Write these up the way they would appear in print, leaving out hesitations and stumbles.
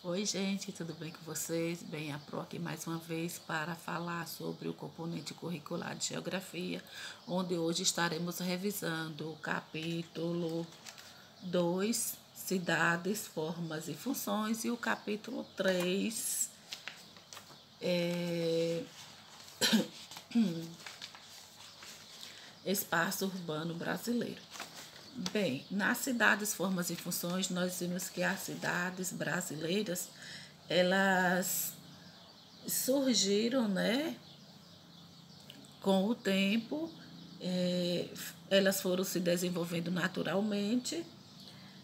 Oi, gente, tudo bem com vocês? Bem, a Pro aqui mais uma vez para falar sobre o componente curricular de Geografia, onde hoje estaremos revisando o capítulo 2, Cidades, Formas e Funções, e o capítulo 3, Espaço Urbano Brasileiro. Bem, nas cidades, formas e funções, nós vimos que as cidades brasileiras, elas surgiram, né, com o tempo, elas foram se desenvolvendo naturalmente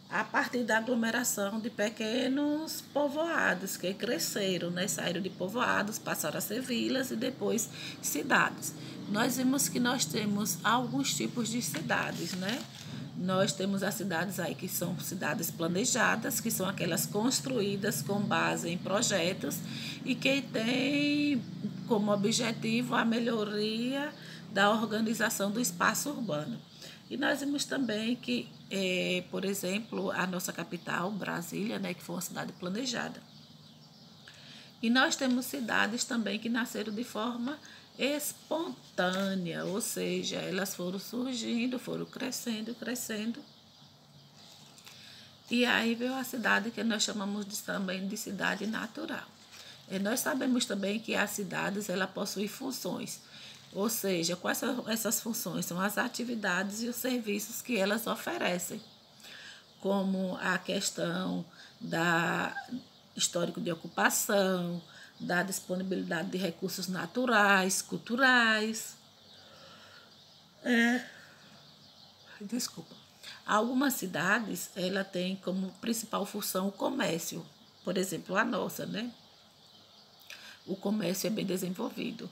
a partir da aglomeração de pequenos povoados que cresceram, né? Saíram de povoados, passaram a ser vilas e depois cidades. Nós vimos que nós temos alguns tipos de cidades, né? Nós temos as cidades aí que são cidades planejadas, que são aquelas construídas com base em projetos e que têm como objetivo a melhoria da organização do espaço urbano. E nós vimos também que, por exemplo, a nossa capital, Brasília, né, que foi uma cidade planejada. E nós temos cidades também que nasceram de forma espontânea, ou seja, elas foram surgindo, foram crescendo, crescendo. E aí veio a cidade que nós chamamos também de cidade natural. E nós sabemos também que as cidades ela possuem funções, ou seja, quais são essas funções? São as atividades e os serviços que elas oferecem, como a questão da histórico de ocupação, da disponibilidade de recursos naturais, culturais. Desculpa. Algumas cidades ela tem como principal função o comércio, por exemplo, a nossa, né? O comércio é bem desenvolvido.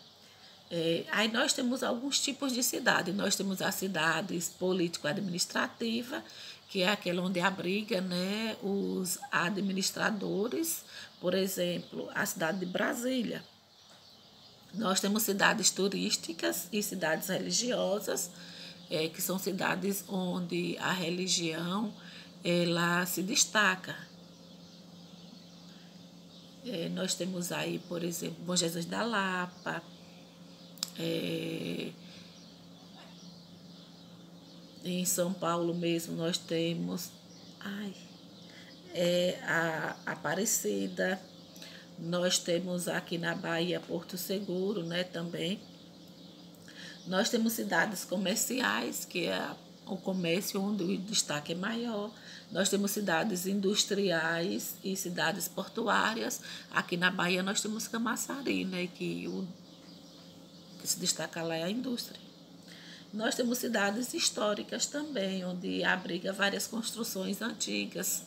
Aí nós temos alguns tipos de cidade. Nós temos as cidades político-administrativa, que é aquela onde abriga, né, os administradores, por exemplo, a cidade de Brasília. Nós temos cidades turísticas e cidades religiosas, que são cidades onde a religião ela se destaca. Nós temos aí, por exemplo, Bom Jesus da Lapa, em São Paulo mesmo nós temos a Aparecida, nós temos aqui na Bahia Porto Seguro, né, também. Nós temos cidades comerciais, que é o comércio onde o destaque é maior. Nós temos cidades industriais e cidades portuárias. Aqui na Bahia nós temos Camaçari, né, que se destaca lá é a indústria. Nós temos cidades históricas também, onde abriga várias construções antigas.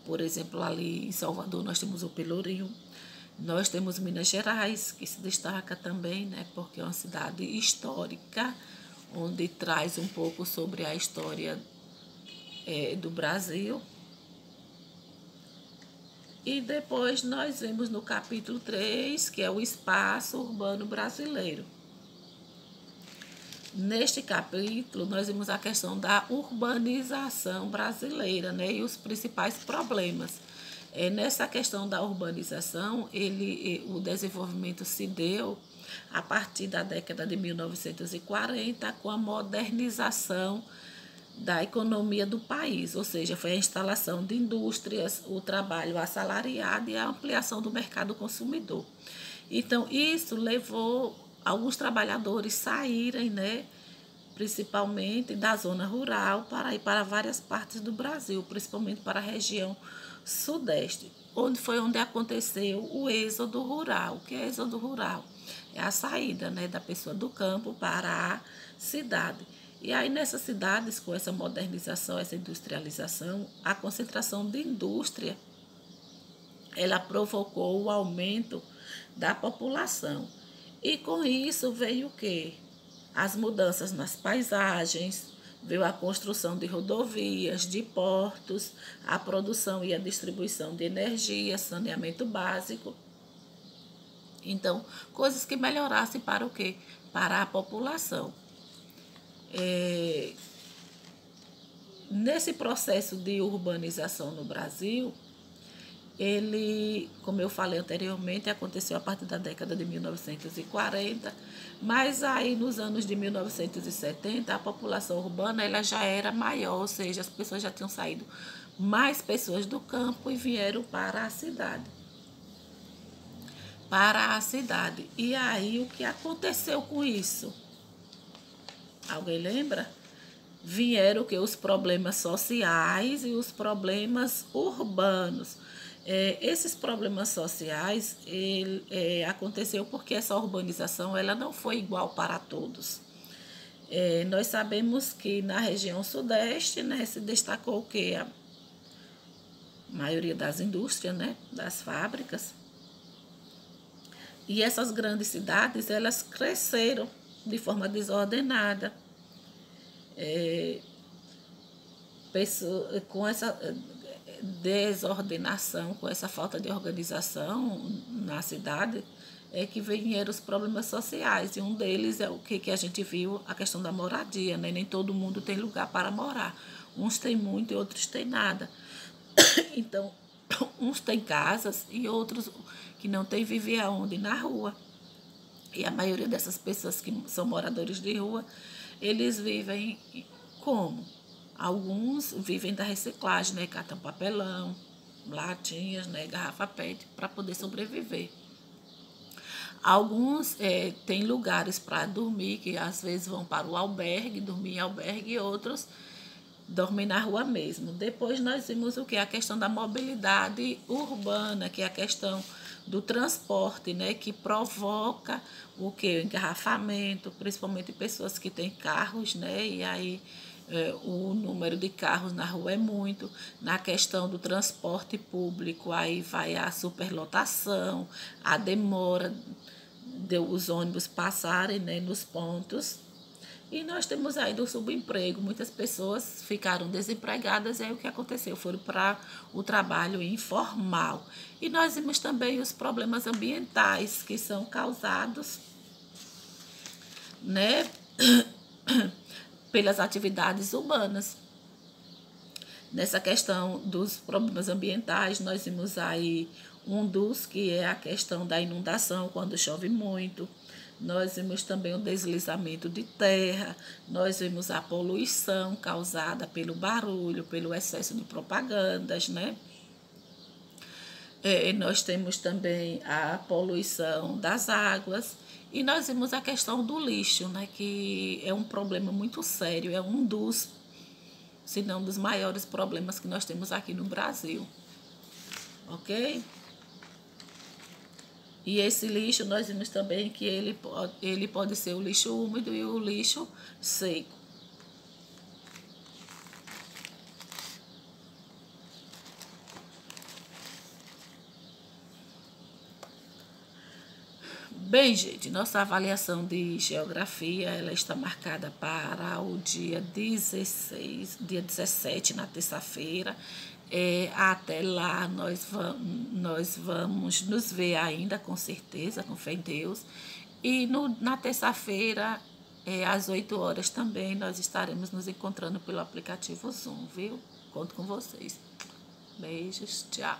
Por exemplo, ali em Salvador nós temos o Pelourinho. Nós temos Minas Gerais, que se destaca também, né, porque é uma cidade histórica, onde traz um pouco sobre a história do Brasil. E depois nós vemos no capítulo 3, que é o espaço urbano brasileiro. Neste capítulo, nós vimos a questão da urbanização brasileira, né, e os principais problemas. Nessa questão da urbanização, o desenvolvimento se deu a partir da década de 1940, com a modernização da economia do país, ou seja, foi a instalação de indústrias, o trabalho assalariado e a ampliação do mercado consumidor. Então, isso levou alguns trabalhadores saírem, né, principalmente da zona rural, para ir para várias partes do Brasil, principalmente para a região sudeste, onde aconteceu o êxodo rural. O que é êxodo rural? É a saída, né, da pessoa do campo para a cidade. E aí nessas cidades, com essa modernização, essa industrialização, a concentração de indústria, ela provocou o aumento da população. E com isso veio o quê? As mudanças nas paisagens, veio a construção de rodovias, de portos, a produção e a distribuição de energia, saneamento básico. Então, coisas que melhorassem para o quê? Para a população. Nesse processo de urbanização no Brasil, Ele, como eu falei anteriormente, aconteceu a partir da década de 1940, mas aí nos anos de 1970 a população urbana ela já era maior, ou seja, as pessoas já tinham saído, mais pessoas do campo e vieram para a cidade. E aí o que aconteceu com isso? Alguém lembra? Vieram que os problemas sociais e os problemas urbanos. Esses problemas sociais aconteceu porque essa urbanização ela não foi igual para todos. Nós sabemos que na região sudeste, né, se destacou o que a maioria das indústrias, né, das fábricas. E essas grandes cidades elas cresceram de forma desordenada. Com essa desordenação, com essa falta de organização na cidade, é que vieram os problemas sociais. E um deles é o que a gente viu, a questão da moradia, né? Nem todo mundo tem lugar para morar. Uns têm muito e outros têm nada. Então, uns têm casas e outros que não têm vivem aonde? Na rua. E a maioria dessas pessoas que são moradores de rua, eles vivem como? Alguns vivem da reciclagem, né? Catam papelão, latinhas, né? Garrafa PET, para poder sobreviver. Alguns têm lugares para dormir, que às vezes vão para o albergue, dormir em albergue, e outros dormem na rua mesmo. Depois nós vimos o que? A questão da mobilidade urbana, que é a questão do transporte, né? Que provoca o que? O engarrafamento, principalmente pessoas que têm carros, né? E aí o número de carros na rua é muito. Na questão do transporte público, aí vai a superlotação, a demora de os ônibus passarem, né, nos pontos. E nós temos aí do subemprego. Muitas pessoas ficaram desempregadas e aí o que aconteceu? Foram para o trabalho informal. E nós vimos também os problemas ambientais que são causados, né, pelas atividades humanas. Nessa questão dos problemas ambientais, nós vimos aí um dos que é a questão da inundação quando chove muito. Nós vimos também o deslizamento de terra, nós vimos a poluição causada pelo barulho, pelo excesso de propagandas, né? Nós temos também a poluição das águas e nós vimos a questão do lixo, né? Que é um problema muito sério, é um dos, se não dos maiores problemas que nós temos aqui no Brasil, ok? E esse lixo, nós vimos também que ele pode ser o lixo úmido e o lixo seco. Bem, gente, nossa avaliação de geografia, ela está marcada para o dia 17, na terça-feira. Até lá nós vamos nos ver ainda, com certeza, com fé em Deus. E na terça-feira, às 8 horas também, nós estaremos nos encontrando pelo aplicativo Zoom, viu? Conto com vocês. Beijos, tchau.